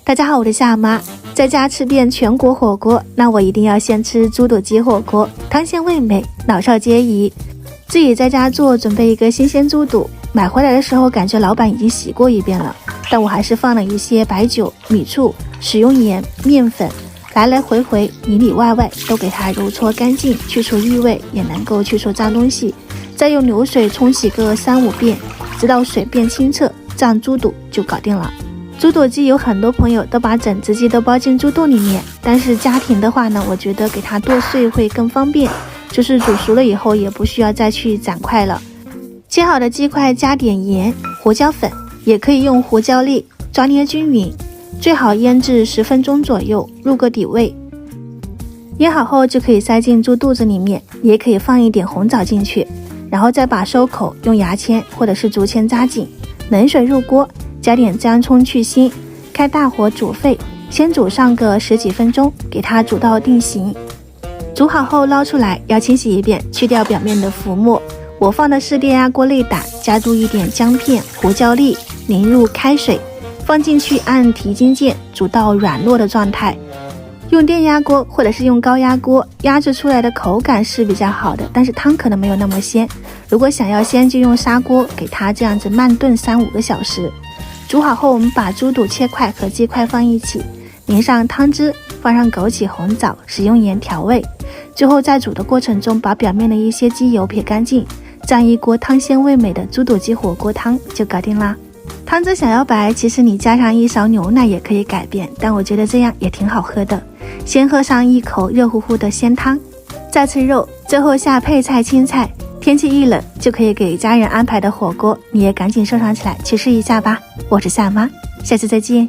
大家好，我是夏妈。在家吃遍全国火锅，那我一定要先吃猪肚鸡火锅，汤鲜味美，老少皆宜。自己在家做，准备一个新鲜猪肚，买回来的时候感觉老板已经洗过一遍了，但我还是放了一些白酒、米醋，使用盐、面粉，来来回回里里外外都给它揉搓干净，去除异味，也能够去除脏东西。再用流水冲洗个3-5遍，直到水变清澈，这样猪肚就搞定了。猪肚鸡有很多朋友都把整只鸡都包进猪肚里面，但是家庭的话呢，我觉得给它剁碎会更方便，就是煮熟了以后也不需要再去斩块了。切好的鸡块加点盐、胡椒粉，也可以用胡椒粒抓捏均匀，最好腌制10分钟左右，入个底味。腌好后就可以塞进猪肚子里面，也可以放一点红枣进去，然后再把收口用牙签或者是竹签扎紧，冷水入锅，加点姜葱去腥，开大火煮沸，先煮上个10几分钟，给它煮到定型。煮好后捞出来，要清洗一遍，去掉表面的浮沫。我放的是电压锅内胆，加入一点姜片、胡椒粒，淋入开水，放进去按提筋键煮到软糯的状态。用电压锅或者是用高压锅压制出来的口感是比较好的，但是汤可能没有那么鲜。如果想要鲜，就用砂锅给它这样子慢炖3-5个小时。煮好后，我们把猪肚切块和鸡块放一起，淋上汤汁，放上枸杞、红枣，食用盐调味。最后在煮的过程中，把表面的一些鸡油撇干净，这样一锅汤鲜味美的猪肚鸡火锅汤就搞定啦。汤汁想要白，其实你加上1勺牛奶也可以改变，但我觉得这样也挺好喝的。先喝上一口热乎乎的鲜汤，再吃肉，最后下配菜青菜。天气一冷就可以给家人安排的火锅，你也赶紧收藏起来去试一下吧。我是夏妈，下次再见。